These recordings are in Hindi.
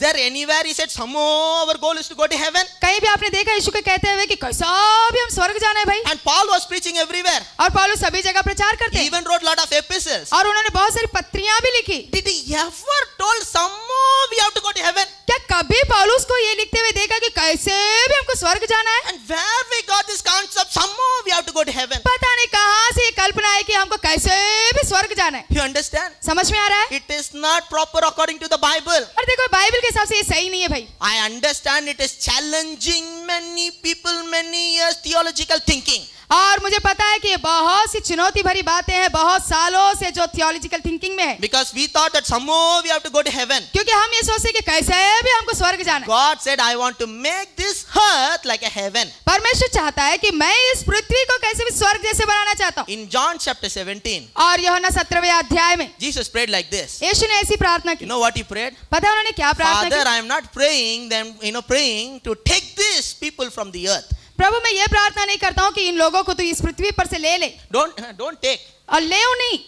there anywhere he said somehow our goal is to go to heaven? कहीं भी आपने देखा यीशु के कहते हुए कि कैसा भी हम स्वर्ग जाना है भाई? And Paul was preaching everywhere. और पौलुस सभी जगह प्रचार करते He हैं even wrote lot of epistles. और उन्होंने बहुत सारी पत्रियां भी लिखी। Did he ever told somehow we have to go to heaven? क्या कभी पौलुस को ये लिखते हुए देखा कि कैसे भी हमको स्वर्ग जाना है? And where we got this concept somehow we have to go to heaven? पता नहीं कहाँ से ये कल्पना है कि हमको कैसे भी स्वर्ग जाना है। You understand? समझ में आ रहा है? It is not proper according to the Bible. और देखो बाइबल के हिसाब से ये सही नहीं है भाई। I understand it is challenging many people, many years theological thinking. और मुझे पता है कि ये बहुत सी चुनौती भरी बातें हैं बहुत सालों से जो थियोलॉजिकल थिंकिंग में है। Because we thought that somehow we have to go to heaven. क्योंकि हम ये सोचते हैं कि कैसे भी हमको स्वर्ग जाना है। God said, I want to make this earth like a heaven. परमेश्वर चाहता है कि मैं इस पृथ्वी को कैसे भी स्वर्ग जैसे बनाना चाहता हूँ। In John chapter 17, और यूहन्ना 17वें अध्याय में Jesus prayed like this. यीशु ने ऐसी प्रार्थना की। You know what he prayed? पता है उन्होंने क्या प्रार्थना Father, की? I am not praying them, praying to take these people from the earth. प्रभु मैं ये प्रार्थना नहीं करता हूँ कि इन लोगों को तू इस पृथ्वी पर से ले ले Don't take. और ले नहीं।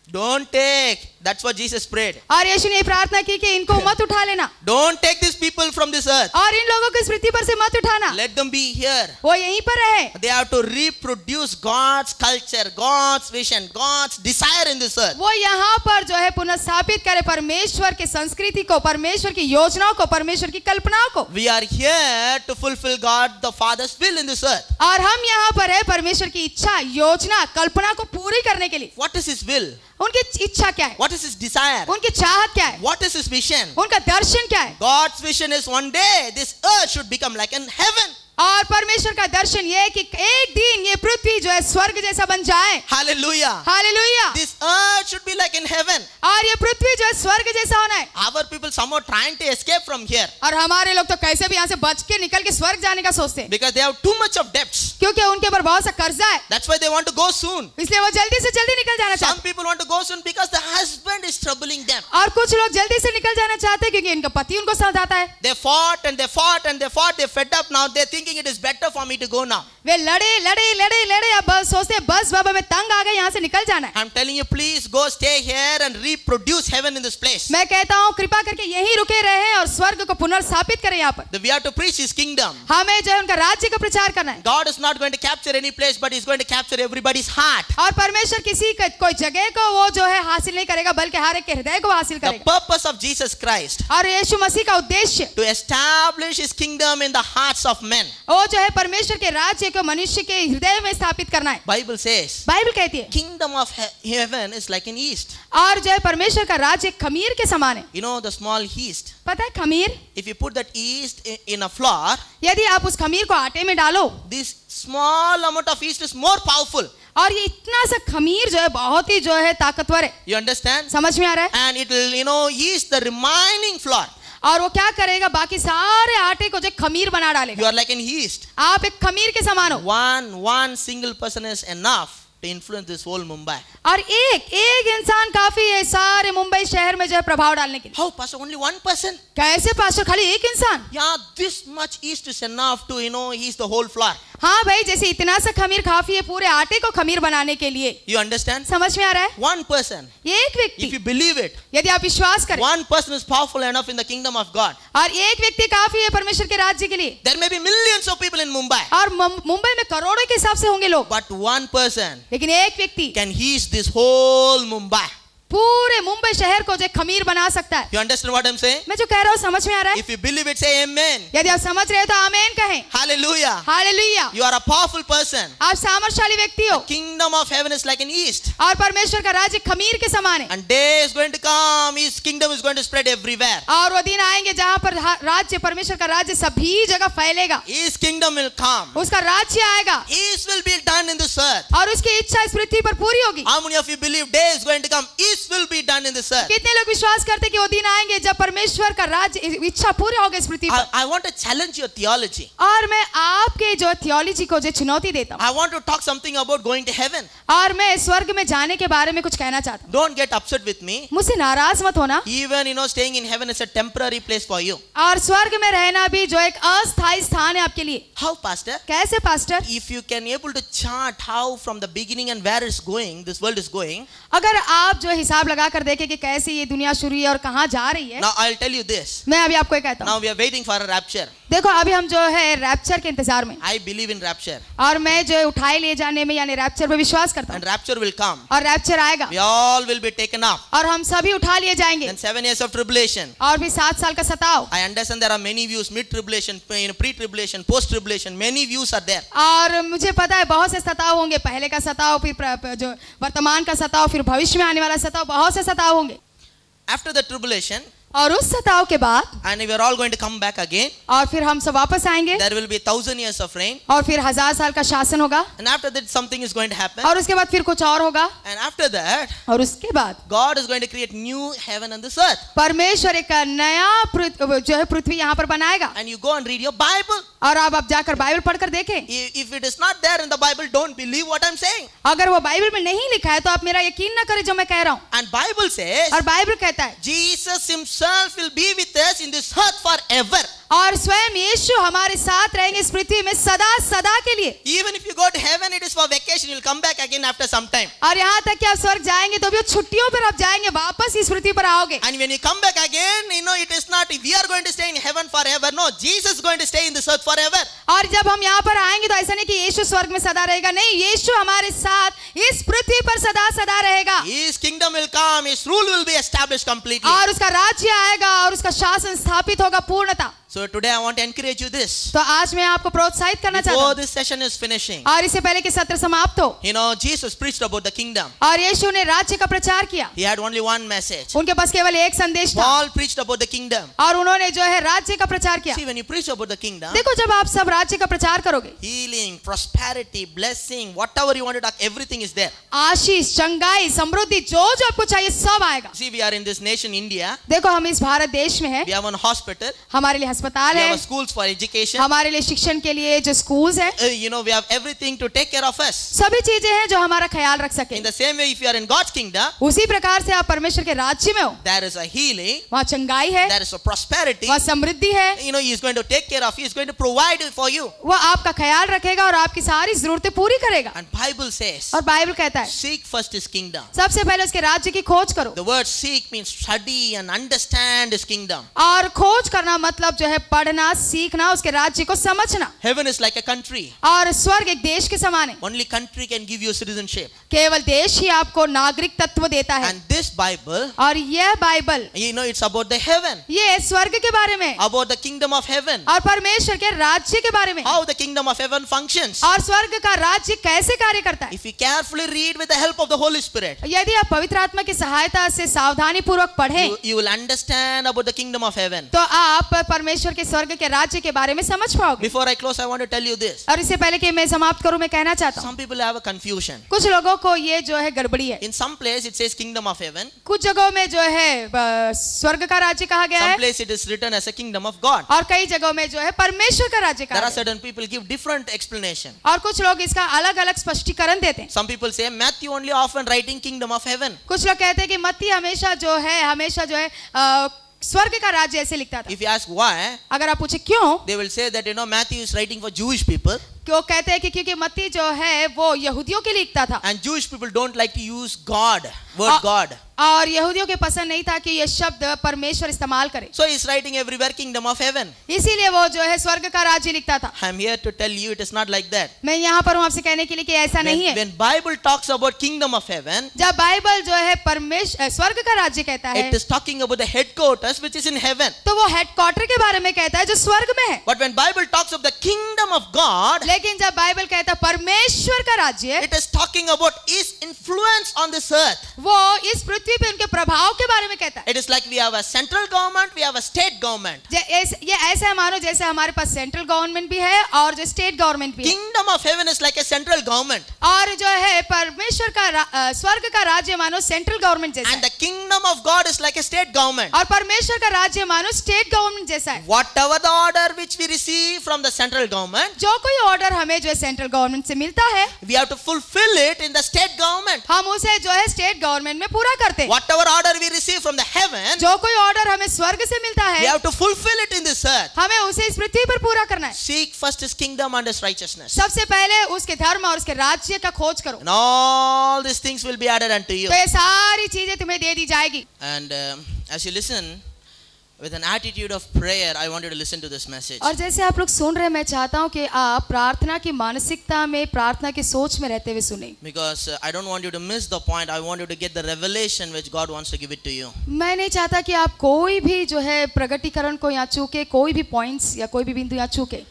Don't take. That's what Jesus prayed. और यीशु ने प्रार्थना की कि इनको मत उठा लेना Don't take these people from this earth. और इन लोगों को इस पृथ्वी पर से मत उठाना। Let them be here. वो यहीं पर रहे। They have to reproduce God's culture, God's vision, God's desire in this earth. वो यहाँ पर जो है पुनर्स्थापित करे परमेश्वर के संस्कृति को, परमेश्वर की योजनाओं को, परमेश्वर की कल्पनाओं को। We are here to fulfill God the Father's will in this earth. और हम यहाँ पर है परमेश्वर की इच्छा, योजना, कल्पना को पूरी करने के लिए। What is His will? उनकी इच्छा क्या है? What is His desire? उनकी चाहत क्या है? What is His vision? उनका दर्शन क्या है? God's vision is one day this earth should become like an heaven. और परमेश्वर का दर्शन ये है कि एक दिन ये पृथ्वी जो है स्वर्ग जैसा बन जाए। Hallelujah. Hallelujah. This earth should be like in heaven. और ये पृथ्वी जो है स्वर्ग जैसा होना है। Our people somehow trying to escape from here और हमारे लोग तो कैसे भी यहाँ से बच के निकल के स्वर्ग जाने का सोचते हैं because they have too much of debts. क्योंकि उनके ऊपर बहुत सा कर्जा है, That's why they want to go soon. इसलिए वो जल्दी से जल्दी निकल जाना Some चाहते people want to go soon because the husband is troubling them. हैं। और कुछ लोग जल्दी से निकल जाना चाहते हैं क्योंकि इनका पति उनको समझाता है। They fought and they fought and they fought. They fed up now. They're thinking it is better for me to go now. वे लड़े अब सोचते हैं बस बाबा मैं तंग आ गए, यहाँ से निकल जाना है। I'm telling you, please go stay here and reproduce heaven in this place. मैं कहता हूँ कृपा करके यहीं रुके रहे और स्वर्ग को पुनर्स्थापित करें यहाँ पर। We have to preach His kingdom. हमें जो है उनका राज्य का प्रचार करना है। God is not going to capture any place, but He's going to capture everybody's heart. और परमेश्वर किसी कोई जगह को वो जो है हासिल नहीं करेगा बल्कि हर एक के हृदय को हासिल The करेगा। purpose of Jesus Christ और यीशु मसीह का उद्देश्य to establish His kingdom in the hearts of men. वो जो है परमेश्वर के राज्य को मनुष्य के हृदय में स्थापित करना है। Bible says, बाइबल कहती है kingdom of heaven is like an yeast. और जो है परमेश्वर का राज्य खमीर के समान है। You know the small yeast. पता है खमीर? If you put that yeast in a flour, यदि आप उस खमीर को आटे में डालो this small amount of yeast is more powerful. और ये इतना सा खमीर जो है बहुत ही जो है ताकतवर है। You understand? समझ में आ रहा है? And it will, yeast the remaining flour. और वो क्या करेगा बाकी सारे आटे को जो खमीर बना डालेगा। You are like an yeast. आप एक खमीर के समान हो। One single person is enough to influence this whole Mumbai. और एक इंसान काफी है सारे मुंबई शहर में जो है प्रभाव डालने के लिए। How, pastor? Only one person? कैसे पास्टर खाली एक इंसान? Yeah, this much yeast is enough to yeast the whole flour. हाँ भाई जैसे इतना सा खमीर काफी है पूरे आटे को खमीर बनाने के लिए। You understand? समझ में आ रहा है? One person. ये एक If व्यक्ति you believe it, यदि आप विश्वास करें one person is powerful enough in the kingdom of God. और एक व्यक्ति काफी है परमेश्वर के राज्य के लिए। There may be millions of people in Mumbai, और मुंबई में करोड़ों के हिसाब से होंगे लोग, but one person लेकिन एक व्यक्ति can yeast this whole Mumbai. पूरे मुंबई शहर को जो खमीर बना सकता है। You understand what I'm saying? मैं जो कह रहा हूँ समझ में आ रहा है? If you believe it, say amen. यदि आप समझ रहे हो तो आमीन कहें। Hallelujah. Hallelujah. You are a powerful person. आप सामर्थ्यशाली व्यक्ति हो Kingdom of heaven is like an yeast. और परमेश्वर का राज्य खमीर के समान है। And day is going to come, His kingdom is going to spread everywhere. और वो दिन आएंगे जहाँ पर राज्य परमेश्वर का राज्य सभी जगह फैलेगा। His kingdom will come. उसका राज्य आएगा His will be done in this earth. और उसकी इच्छा इस पृथ्वी पर पूरी होगी। How many of you believe day is going to come? His will be done in this earth. कितने लोग विश्वास करते हैं कि वो दिन आएंगे जब परमेश्वर का राज्य इच्छा पूरी होगी इस पृथ्वी पर? I want to challenge your theology. और मैं आपके जो थियोलॉजी को जो चुनौती देता हूँ I want to talk something about going to heaven. और मैं स्वर्ग में जाने के बारे में कुछ कहना चाहता हूँ। Don't get upset with me. मुझसे नाराज मत होना। Even staying in heaven is a temporary place for you. और स्वर्ग में रहना भी जो एक अस्थायी स्थान है आपके लिए। How, pastor? कैसे pastor? If you can able to chart how from the the beginning and where it's going, this world is going, अगर आप जो हिसाब लगा कर देखें कि कैसे ये दुनिया शुरू हुई है और कहाँ जा रही है, now I'll tell you this. मैं अभी आपको ये कहता हूँ, Now we are waiting for a rapture. देखो अभी हम जो है रैप्चर के इंतजार में, I believe in rapture. और मैं जो है उठाए ले जाने में यानी रैप्चर पे विश्वास करता हूँ, And rapture will come. और रैप्चर आएगा We all will be taken up. और हम सभी उठा लिए जाएंगे, Then 7 years of tribulation. और भी 7 साल का सताव, I understand there are many views, mid-tribulation, pre-tribulation, post-tribulation. Many views are there. और मुझे पता है बहुत से सताव होंगे, पहले का सताव, फिर जो वर्तमान का सताव, फिर भविष्य में आने वाला सताव, बहुत से सताव होंगे। After the tribulation, और उस सताव के बाद, and we are all going to come back again. और फिर हम सब वापस आएंगे, There will be 1,000 years of reign. और फिर 1000 साल का शासन होगा, And after that, something is going to happen. और उसके बाद फिर कुछ और होगा, And after that, और उसके बाद God is going to create new heaven on this earth. परमेश्वर एक नया जो है पृथ्वी यहाँ पर बनाएगा। And you go and read your Bible. और अब जाकर बाइबल पढ़कर देखें, If it is not there in the Bible, don't believe what I'm saying. अगर वो बाइबल में नहीं लिखा है तो आप मेरा यकीन ना करें जो मैं कह रहा हूँ। And Bible says, और बाइबल कहता है Jesus himself will be with us in this earth forever. और स्वयं यीशु हमारे साथ रहेंगे इस पृथ्वी में सदा सदा के लिए। Even if you go to heaven, it is for vacation. You'll come back again after some time. और यहाँ तक कि आप स्वर्ग जाएंगे तो भी छुट्टियों पर आप जाएंगे, वापस इस पृथ्वी पर आओगे। And when you come back again, it is not we are going to stay in heaven forever. No, Jesus is going to stay in this earth forever. और जब हम यहाँ पर आएंगे तो ऐसा नहीं कि यीशु स्वर्ग में सदा रहेगा, नहीं, यीशु हमारे साथ इस पृथ्वी पर सदा सदा रहेगा। His kingdom will come. His rule will be established completely. और उसका राज्य आएगा और उसका शासन स्थापित होगा पूर्णता। So today I want to encourage you this. तो आज मैं आपको प्रोत्साहित करना चाहता Before हूँ, this session is finishing, और इससे पहले कि सत्र समाप्त हो, Jesus preached about the kingdom. और यीशु ने राज्य का प्रचार किया, He had only one message. उनके पास केवल एक संदेश था, Paul preached about the kingdom. और उन्होंने जो है राज्य का प्रचार किया। See, when you preach about the kingdom, देखो जब आप सब राज्य का प्रचार करोगे, healing, prosperity, blessing, whatever you want to talk, everything is there. आशीष, चंगाई, समृद्धि, जो आपको चाहिए सब आएगा। See, we are in this nation, India. देखो हम इस भारत देश में हैं, We have one hospital. हमारे लिए अस्पताल We है, have schools for education. हमारे लिए शिक्षण के लिए जो स्कूल्स हैं, We have everything to take care of us. सभी चीजें हैं जो हमारा ख्याल रख सके। In the same way, if you are in God's kingdom, उसी प्रकार से आप परमेश्वर के राज्य में हो, there is a healing, वहाँ चंगाई है, there is a prosperity. वहाँ समृद्धि है, He is going to take care of you. He is going to provide for you. वो आपका ख्याल रखेगा और आपकी सारी जरूरतें पूरी करेगा। And Bible says, और बाइबल कहता है seek first His kingdom. सबसे पहले उसके राज्य की खोज करो। The word seek means study and understand His kingdom. और खोज करना मतलब जो है पढ़ना, सीखना, उसके राज्य को समझना। Heaven is like a country. और स्वर्ग एक देश के समान है, Only country can give you citizenship. केवल देश ही आपको नागरिक तत्व देता है। And this Bible, और यह Bible, it's about the heaven, ये स्वर्ग के बारे में, about the kingdom of heaven, और परमेश्वर के राज्य के बारे में, how the kingdom of heaven functions. और स्वर्ग का राज्य कैसे कार्य करता है। If you carefully read with the help of the Holy Spirit, यदि आप पवित्र आत्मा की सहायता से सावधानी पूर्वक पढ़ें, you will understand about the kingdom of heaven. तो आप परमेश्वर के स्वर्ग के राज्य के बारे में समझ पाओगे। Before I close, I want to tell you this. और इससे पहले कि मैं समाप्त करूं, मैं कहना चाहता हूं, Some people have a confusion. कुछ लोगों को ये जो है गड़बड़ी है। In some place it says kingdom of heaven. कुछ जगहों में जो है स्वर्ग का राज्य कहा गया Some है, place it is written as a kingdom of God. और कई जगहों में जो है परमेश्वर का राज्य There कहा are गया है। certain people give different explanation. और कुछ लोग इसका अलग अलग स्पष्टीकरण देते हैं। Some people say Matthew only often writing kingdom of heaven. कुछ लोग कहते हैं कि मत्ती हमेशा जो है स्वर्ग का राज्य ऐसे लिखता था। If you ask why, अगर आप पूछे क्यों, they will say that Matthew is writing for Jewish people. क्यों कहते हैं कि क्योंकि मत्ती जो है वो यहूदियों के लिए लिखता था, And Jewish people don't like to use God, word God. और यहूदियों के पसंद नहीं था कि ये शब्द परमेश्वर इस्तेमाल करे, So he's writing everywhere kingdom of heaven. इसीलिए वो जो है स्वर्ग का राज्य लिखता था। I'm here to tell you it is not like that. मैं यहाँ पर हूँ आपसे कहने के लिए कि ऐसा नहीं है। When Bible talks about kingdom of heaven, जब बाइबल जो है परमेश्वर स्वर्ग का राज्य कहता है, it is talking about the headquarters which is in heaven. तो वो हेडक्वार्टर के बारे में कहता है जो स्वर्ग में है। But when Bible talks of the kingdom of God, लेकिन जब बाइबल कहता है परमेश्वर का राज्य, it is talking about His influence on this earth. वो इस पृथ्वी पे उनके प्रभाव के बारे में कहता है। It is like we have a central government, we have a state government. ये ऐसा है मानो जैसे हमारे पास सेंट्रल गवर्नमेंट भी है और जो स्टेट गवर्नमेंट भी है। Kingdom of heaven is like a central government. और जो है परमेश्वर का स्वर्ग का राज्य मानो सेंट्रल गवर्नमेंट जैसा And है। the kingdom of God is like a state government. और परमेश्वर का राज्य मानो स्टेट गवर्नमेंट जैसा है। Whatever the order which we receive from the central government, जो कोई ऑर्डर हमें जो है सेंट्रल गवर्नमेंट से मिलता है, we have to fulfill it in the state government. हम उसे जो है स्टेट गवर्नमेंट में पूरा करते हैं। Whatever order we receive from the heaven, जो कोई ऑर्डर हमें स्वर्ग से मिलता we है, have to fulfill it in this earth. हमें उसे इस पृथ्वी पर पूरा करना है। Seek first his kingdom and his righteousness, सबसे पहले उसके धर्म और उसके राज्य का खोज करो, and all these things will be added unto you. तो ये सारी चीजें तुम्हें दे दी जाएगी। And as you listen with an attitude of prayer, I want you to listen to this message. और जैसे आप लोग सुन रहे हैं, मैं चाहता हूँ कि आप प्रार्थना की मानसिकता में, प्रार्थना की सोच में रहते हुए सुने, Because I don't want you to miss the point. I want you to get the revelation which God wants to give it to you. मैं नहीं चाहता कि आप कोई भी जो है प्रगटीकरण को यहाँ चूके, कोई भी पॉइंट्स या कोई भी बिंदु यहाँ चूके।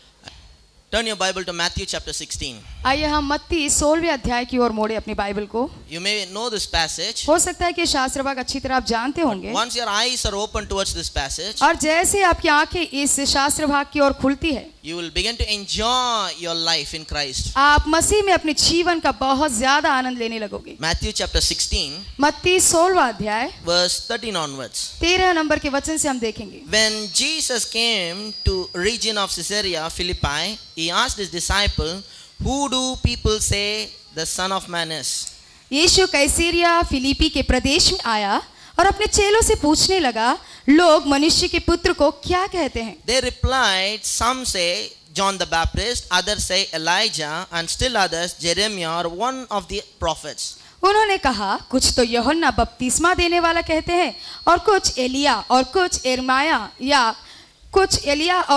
Turn your Bible to Matthew chapter 16. आइए हम मत्ती 16वें अध्याय की ओर मोड़े अपनी बाइबल को। You may know this passage. हो सकता है कि शास्त्र भाग अच्छी तरह आप जानते होंगे, Once your eyes are open towards this passage, और जैसे आपकी आंखें इस शास्त्र भाग की ओर खुलती है, you will begin to enjoy your life in Christ. आप मसीह में अपने जीवन का बहुत ज्यादा आनंद लेने लगोगे। Matthew chapter 16, मत्ती 16वां अध्याय verse 13 onwards. 13 नंबर के वचन से हम देखेंगे। When Jesus came to region of Caesarea Philippi, he asked his disciple, "Who do people say the Son of Man is?" यीशु कैसरिया फिलिपी के प्रदेश में आया और अपने चेलों से पूछने लगा, लोग मनुष्य के पुत्र को क्या कहते हैं? They replied, "Some say John the Baptist, others say Elijah, and still others Jeremiah or one of the prophets." उन्होंने कहा, कुछ तो यूहन्ना बपतिस्मा देने वाला कहते हैं, और कुछ एलिया और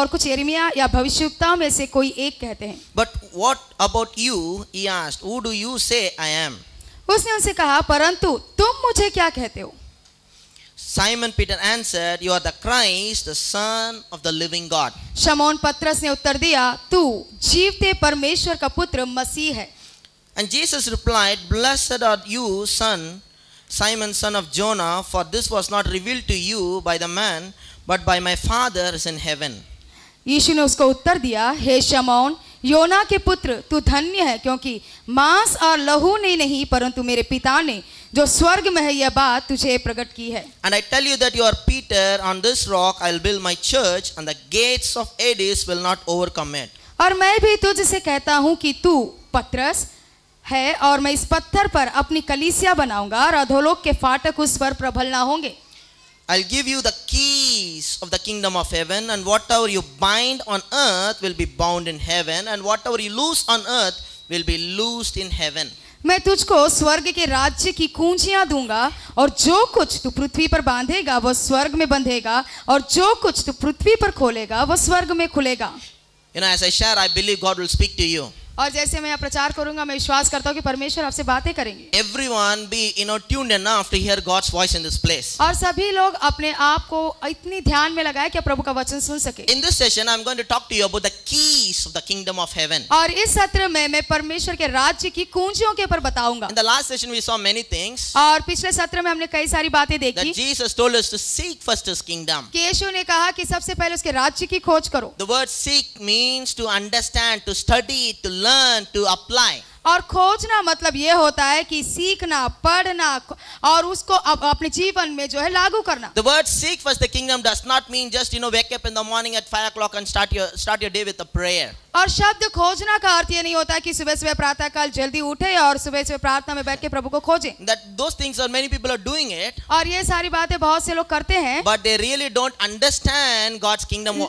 कुछ यिर्मयाह या भविष्यवक्ताओं में से कोई एक कहते हैं। But what about you? He asked. Who do you say I am? उसने उनसे कहा, परंतु तुम मुझे क्या कहते हो? Simon Peter answered, "You are the Christ, the Son of the living God." शमौन पतरस ने उत्तर दिया, तू जीवते परमेश्वर का पुत्र मसीह है। And Jesus replied, "Blessed are you, Simon, son of Jonah, for this was not revealed to you by the man, but by my Father is in heaven." यीशु ने उसको उत्तर दिया, हे शमौन योना के पुत्र, तू धन्य है, क्योंकि मांस और लहू ने नहीं, परंतु मेरे पिता ने जो स्वर्ग में है यह बात तुझे प्रकट की है। And I tell you that you are Peter, on this rock I will build my church, and the gates of Hades will not overcome it. और मैं भी तुझसे कहता हूँ कि तू पतरस है, और मैं इस पत्थर पर अपनी कलीसिया बनाऊंगा, और अधोलोक के फाटक उस पर प्रबल ना होंगे। I'll give you the keys of the kingdom of heaven, and whatever you bind on earth will be bound in heaven, and whatever you loose on earth will be loosed in heaven. मैं तुझको स्वर्ग के राज्य की कुंजियां दूंगा, और जो कुछ तू पृथ्वी पर बांधेगा वो स्वर्ग में बंधेगा, और जो कुछ तू पृथ्वी पर खोलेगा वो स्वर्ग में खुलेगा। You know, as I share, I believe God will speak to you. और जैसे मैं प्रचार करूंगा, मैं विश्वास करता हूँ कि परमेश्वर आपसे बातें करेंगे। Everyone be tuned enough to hear God's voice in this place. और सभी लोग अपने आप को इतनी ध्यान में लगाए कि प्रभु का वचन सुन सके। In this session, I'm going to talk to you about the keys of the kingdom of heaven. और इस सत्र में मैं परमेश्वर के राज्य की कुंजियों के ऊपर बताऊंगा। In the last session, we saw many things. और पिछले सत्र में हमने कई सारी बातें That देखी Jesus told us to seek first His kingdom. कि यीशु ने कहा कि सबसे पहले उसके राज्य की खोज करो। The word seek means to understand, to study, to learn, to apply. और खोजना मतलब ये होता है कि सीखना, पढ़ना और उसको अपने जीवन में जो है लागू करना। The word seek first the kingdom does not mean just wake up in the morning at 5 o'clock and start your day with a prayer. और शब्द खोजना का अर्थ ये नहीं होता है कि सुबह सुबह प्रातः काल जल्दी उठे और सुबह सुबह प्रार्थना में बैठ के प्रभु को खोजें। That those things are many people are doing it. और ये सारी बातें बहुत से लोग करते हैं, But they really don't understand God's kingdom.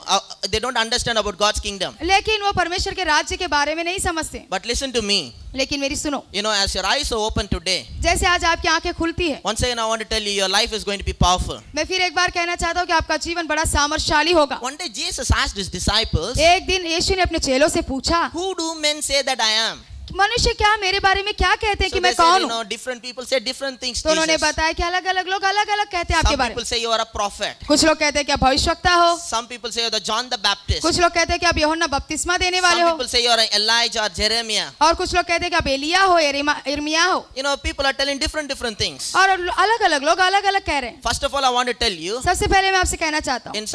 They don't understand about God's kingdom. लेकिन वो परमेश्वर के राज्य के बारे में नहीं समझते। But listen to me. लेकिन मेरी सुनो, As your eyes are open today, जैसे आज आपकी आंखें खुलती है, once again I want to tell you, your life is going to be powerful. मैं फिर एक बार कहना चाहता हूँ कि आपका जीवन बड़ा सामर्थ्यशाली होगा। One day Jesus asked his disciples, एक दिन यीशु ने अपने चेलों से पूछा, "Who do men say that I am?" मनुष्य क्या मेरे बारे में क्या कहते हैं So कि they मैं said, कौन हूँ? different people say different things. तो उन्होंने Jesus. बताया कि अलग अलग लोग अलग अलग कहते हैं आपके Some बारे people में। say you are a prophet. कुछ लोग कहते हैं कि आप भविष्यवक्ता हो, Some people say you are the John the Baptist. कुछ लोग कहते हैं कि आप यूहन्ना बपतिस्मा देने वाले Some हो, people say you are Elijah or Jeremiah. और कुछ लोग कहते हैं कि आप एलिया हो, यिर्मयाह हो। People are telling different things. और अलग अलग लोग अलग अलग कह रहे हैं। First of all, I want to tell you, सबसे पहले मैं आपसे कहना चाहता हूँ,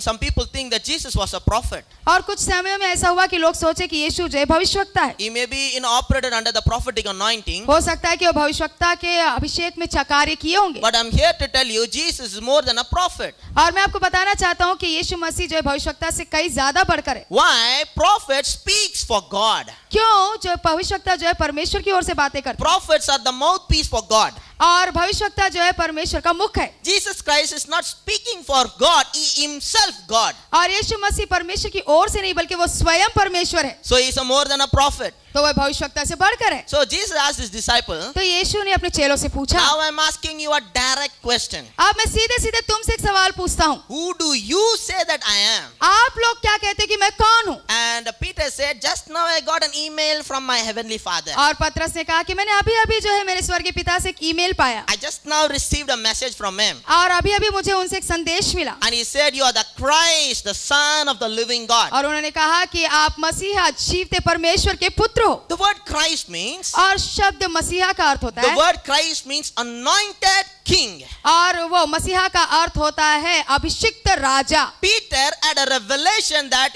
some people think that Jesus was a prophet. और कुछ समयों में ऐसा हुआ कि लोग सोचे कि यीशु जो है भविष्यवक्ता है। He may be, operated under the prophetic anointing. हो सकता है कि वो भविष्यवक्ता के अभिषेक में कार्य किए होंगे, But I'm here to tell you, Jesus is more than a prophet. और मैं आपको बताना चाहता हूँ कि यीशु मसीह जो है भविष्यवक्ता से कई ज्यादा बढ़कर है। Why? Prophet speaks for God. क्यों? जो भविष्यवक्ता जो है परमेश्वर की ओर से बातें करते Prophets are the mouthpiece for God. हैं, और भविष्यवक्ता जो है परमेश्वर का मुख है। Jesus Christ is not speaking for God, he himself God. और यीशु मसीह परमेश्वर की ओर से नहीं बल्कि वो स्वयं परमेश्वर है, So he is a more than a prophet. तो वह भविष्यवक्ता से बढ़कर है। So Jesus asked his disciple, तो यीशु ने अपने चेलों से पूछा। now I'm asking you a direct question. अब मैं सीधे सीधे तुमसे एक सवाल पूछता हूँ, Who do you say that I am? आप लोग क्या कहते हैं कि मैं कौन हूँ? And Peter said, just now I got an email from my heavenly Father. और पतरस ने कहा कि मैंने अभी अभी जो है मेरे स्वर्गीय पिता से एक ईमेल पाया, I just now received a message from him. और अभी अभी मुझे उनसे एक संदेश मिला, And he said, you are the Christ, the Son of the living God. और उन्होंने कहा कि आप मसीहा जीवते परमेश्वर के पुत्र हो। The word Christ means, और शब्द मसीहा का अर्थ होता the है, word Christ means anointed king. और वो मसीहा का अर्थ होता है अभिषिक्त राजा। Peter had a revelation that,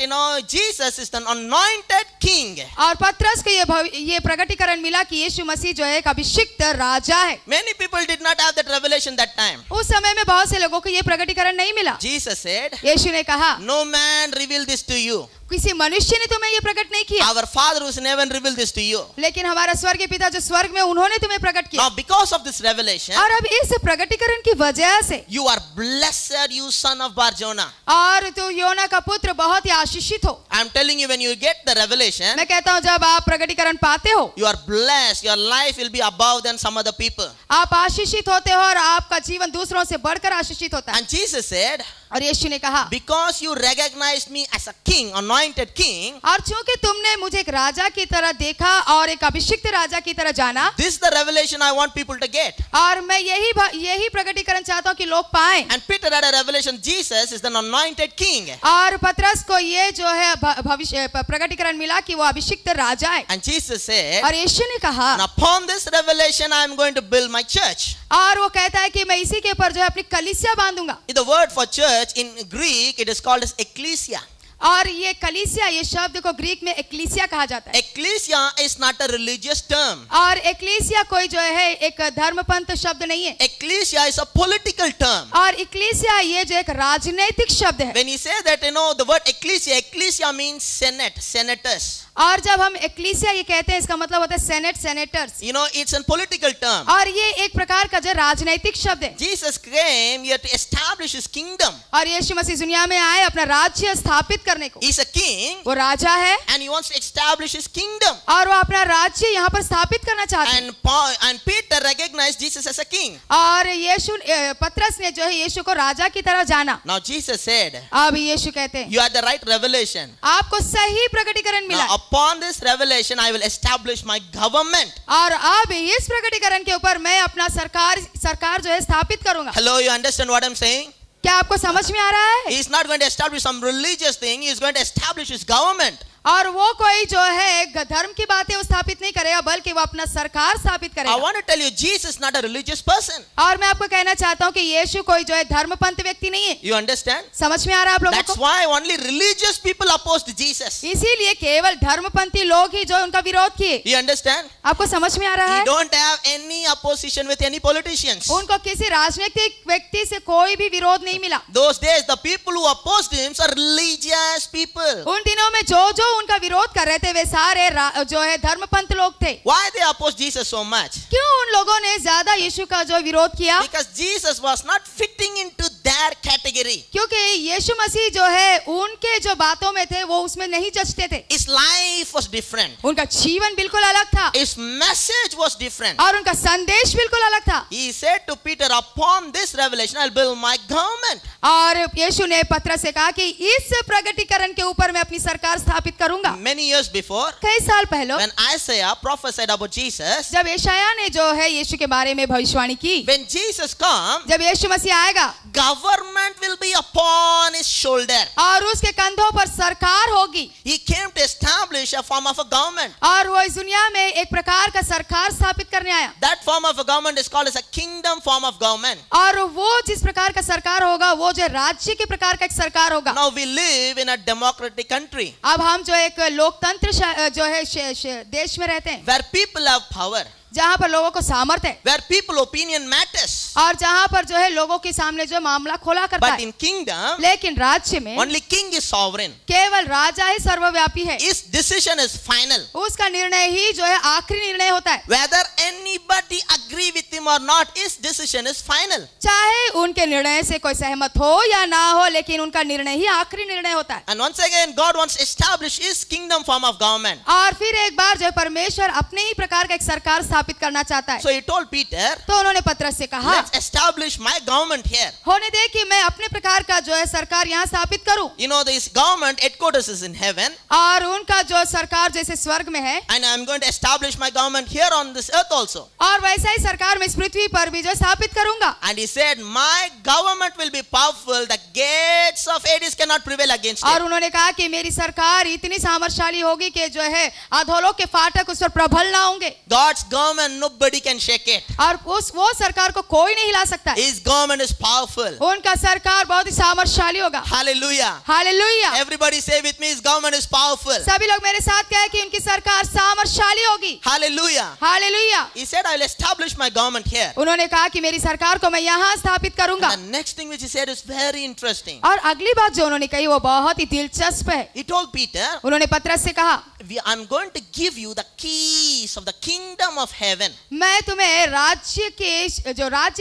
Jesus is an anointed king. और पतरस को ये प्रकटीकरण मिला कि यीशु मसीह जो है एक अभिषिक्त राजा है। Many people did not have that revelation that time. उस समय में बहुत से लोगों को ये प्रकटीकरण नहीं मिला। Jesus said, यीशु ने कहा, no man revealed this to you. किसी मनुष्य ने तुम्हें ये प्रकट नहीं किया, Our Father who is in heaven revealed this to you. लेकिन हमारा स्वर्गीय पिता जो स्वर्ग में, उन्होंने तुम्हें प्रकट किया। Now because of this revelation, और अब इस प्रकटीकरण की वजह से you are blessed, you son of Bar-Jonah. और तू योना का पुत्र बहुत ही आशीषित हो। I'm telling you, when you get the revelation, मैं कहता हूँ जब आप प्रकटीकरण पाते हो, you are blessed. Your life will be above than some other people. आप आशीषित होते हो और आपका जीवन दूसरों से बढ़कर आशीषित होता है। And Jesus said, और यीशु ने कहा, because you recognized me as a king, anointed king, और चूंकि तुमने मुझे एक राजा की तरह देखा और एक अभिषिक्त राजा की तरह जाना, this is the revelation I want people to get. और मैं यही प्रकटीकरण चाहता हूँ कि लोग पाएं। And Peter had a revelation, Jesus is an anointed king. और पतरस को ये जो है भविष्य प्रकटीकरण मिला कि वो अभिषिक्त राजा है। And Jesus said, और यीशु ने कहा, and upon this revelation I am going to build my church. और वो कहता है कि मैं इसी के ऊपर जो है अपनी कलीसिया बांधूंगा। The word for church in Greek, it is called as ecclesia. और ये कलीसिया, ये शब्द को ग्रीक में एक्लीसिया कहा जाता है। Ecclesia is not a religious term. और एक्लीसिया कोई जो है एक धर्मपंथ शब्द नहीं है। Ecclesia is a political term. और एक्लीसिया ये जो एक राजनीतिक शब्द है। When you say that, the word ecclesia means senate, senators. और जब हम एक्लीसिया ये कहते हैं, इसका मतलब होता है senate, senators. It's a political term. और ये एक प्रकार का जो राजनीतिक शब्द है। Jesus came here to establish his kingdom. और यीशु मसीह दुनिया में आए अपना राज्य स्थापित करने को। He's a king. वो राजा है And he wants to establish his kingdom. और वो अपना राज्य यहाँ पर स्थापित करना चाहते हैं। And Peter recognized Jesus as a king. और यीशु पतरस ने जो है यीशु को राजा की तरह जाना। Now Jesus said, अब यीशु कहते हैं, you had the right revelation. आपको सही प्रकटीकरण मिला। Now upon this revelation I will establish my government. और अब इस प्रकटीकरण के ऊपर मैं अपना सरकार जो है स्थापित करूंगा। Hello, you understand what I'm saying? क्या आपको समझ में आ रहा है? He is not going to establish some religious thing. He is going to establish his government. और वो कोई जो है धर्म की बातें स्थापित नहीं करेगा, बल्कि वो अपना सरकार स्थापित I करेगा। want to tell you, Jesus is not a religious person. और मैं आपको कहना चाहता हूँ कि यीशु कोई जो है धर्मपंथ व्यक्ति नहीं है। You understand? समझ में आ रहा है आप लोगों That's को? why only religious people opposed Jesus. इसीलिए केवल धर्मपंथी लोग ही जो उनका विरोध किए। You understand? आपको समझ में आ रहा He है? don't have any opposition with any politicians. उनको किसी राजनीतिक व्यक्ति से कोई भी विरोध नहीं मिला। Those days, the people who opposed him are religious people. उन दिनों में जो उनका विरोध कर रहे थे वे सारे जो है धर्मपंथ लोग थे। Why they opposed Jesus so much? क्यों उन लोगों ने ज्यादा यीशु का जो विरोध किया? Because Jesus was not fitting into their category. क्योंकि यीशु मसीह जो है उनके जो बातों में थे वो उसमें नहीं जचते थे। His life was different. उनका जीवन बिल्कुल अलग था। His message was different. और उनका संदेश बिल्कुल अलग था। He said to Peter, upon this revelation I'll build my government. और यीशु ने पतरस से कहा कि इस प्रकटीकरण के ऊपर मैं अपनी सरकार स्थापित करूंगा। Many years before, कई साल पहले when Isaiah prophesied about Jesus, जब यशायाह ने जो है यीशु के बारे में भविष्यवाणी की, when Jesus come, जब यीशु मसीह आएगा, government will be upon his shoulder. और उसके कंधों पर सरकार होगी, He came to establish a form of a government. और वो इस दुनिया में एक प्रकार का सरकार स्थापित करने आया। That form of a government is called as a kingdom form of government. और वो जिस प्रकार का सरकार होगा वो जो राज्य के प्रकार का एक सरकार होगा। Now we live in a democratic country अब हम जो एक लोकतंत्र जो है देश में रहते हैं, where people have power, जहाँ पर लोगों को सामर्थ्य है, where people opinion matters. और जहाँ पर जो है लोगों के सामने जो मामला खोला करता But है। in kingdom, लेकिन राज्य में only king is sovereign. केवल राजा ही सर्वव्यापी है, His decision is final. उसका निर्णय ही जो है आखिरी निर्णय होता है। Whether anybody agree with him or not, his decision is final. चाहे उनके निर्णय से कोई सहमत हो या ना हो, लेकिन उनका निर्णय ही आखिरी निर्णय होता है। And once again, God wants to establish his kingdom form of government. और फिर एक बार जो है परमेश्वर अपने ही प्रकार का एक सरकार स्थापित करना चाहता है। So he told Peter, तो उन्होंने पतरस से कहा, let's establish my government here. होने दे कि मैं अपने प्रकार का जो है सरकार यहाँ स्थापित करूं, You know, this government headquarters is in heaven, और उनका जो सरकार जैसे स्वर्ग में है, and I'm going to establish my government here on this earth also. और वैसा ही सरकार मैं इस पृथ्वी पर भी जो स्थापित करूंगा। And he said, my government will be powerful, the gates of Hades cannot prevail against और it. उन्होंने कहा कि मेरी सरकार इतनी सामर्थशाली होगी कि जो है अधोलोक के फाटक उस पर प्रबल ना होंगे, God's government, nobody can shake it. और वो सरकार को कोई नहीं हिला सकता है। His government is powerful. उनका सरकार बहुत ही सामर्थशाली होगा। Hallelujah. Hallelujah. Everybody say with me, his government is powerful. सभी लोग मेरे साथ कहें कि उनकी सरकार सामर्थशाली होगी। Hallelujah. Hallelujah. He said, I will establish my government here. उन्होंने कहा कि मेरी सरकार को मैं यहाँ स्थापित करूंगा। And the next thing which he said is very interesting. और अगली बात जो उन्होंने कही वो बहुत ही दिलचस्प है। He told Peter, उन्होंने पतरस से कहा, I'm going to give you the keys of the kingdom of heaven. मैं तुम्हें राज्य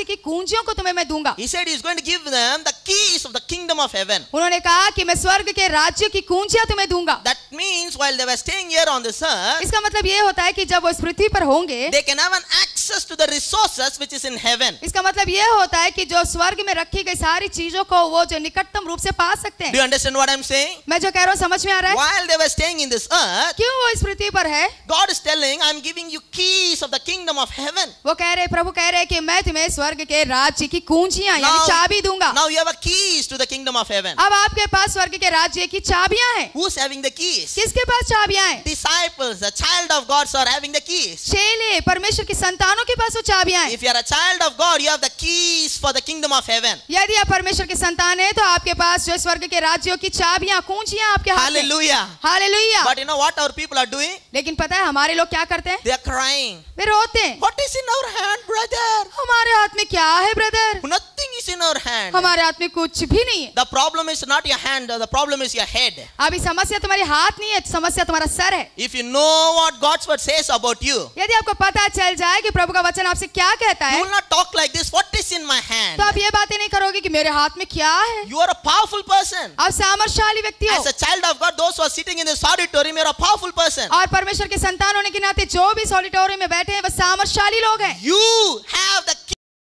की कुंजियों को तुम्हें मैं दूंगा। He said he's going to give them the keys of the kingdom of heaven. उन्होंने कहा कि मैं स्वर्ग के राज्य की कुंजियां तुम्हें दूंगा। That means while they were staying here on this earth, इसका मतलब ये होता है कि जब वो इस पृथ्वी पर होंगे, they can have an access to the resources which is in heaven. इसका मतलब ये होता है कि जो स्वर्ग में रखी गई सारी चीजों को वो जो निकटतम रूप से पा सकते Do हैं। you understand what I'm saying? मैं जो कह रहा हूँ समझ में आ रहा है? While they were staying in this earth, क्यों वो इस पृथ्वी पर है? God is telling, I'm giving you keys of the kingdom of heaven. वो कह रहे, प्रभु कह रहे कि मैं तुम्हें स्वर्ग के राज्य की कुंजियां यानी चाबी दूंगा। Now you have a keys to the kingdom of heaven. अब आपके पास स्वर्ग के राज्य की चाबियां हैं। Who's having the keys? किसके पास चाबियां हैं? Disciples, the child of God are having the keys. चेले, परमेश्वर की संतानों के पास वो चाबियां हैं। If you are a child of God, you have the keys for the kingdom of heaven. यदि आप परमेश्वर के संतान हैं तो आपके पास जो स्वर्ग के राज्यों की चाबियां, कुंजियां आपके हाथ में। Hallelujah. Hallelujah. But you know what our people are doing? लेकिन पता है हमारे लोग क्या करते हैं? They are crying. वे रोते हैं। What is in our hand, brother? हमारे हाथ में क्या है brother? Nothing is in our hand. हमारे हाथ में कुछ भी नहीं है। The problem is not your hand, the problem is your head. अभी समस्या तुम्हारे हाथ नहीं है, समस्या तुम्हारा सर है। If you know what God's word says about you, यदि आपको पता चल जाए कि प्रभु का वचन आपसे क्या कहता you है, will not talk like this. What is in my hand? तो आप ये बातें नहीं करोगे कि मेरे हाथ में क्या है। You are a powerful person. आप सामर्थशाली व्यक्ति हो। As a child of God, those who are sitting in this auditorium, you are a powerful person. और परमेश्वर के संतान होने के नाते जो भी इस ऑडिटोरियम में बैठे हैं वो सामर्थशाली लोग हैं। You have the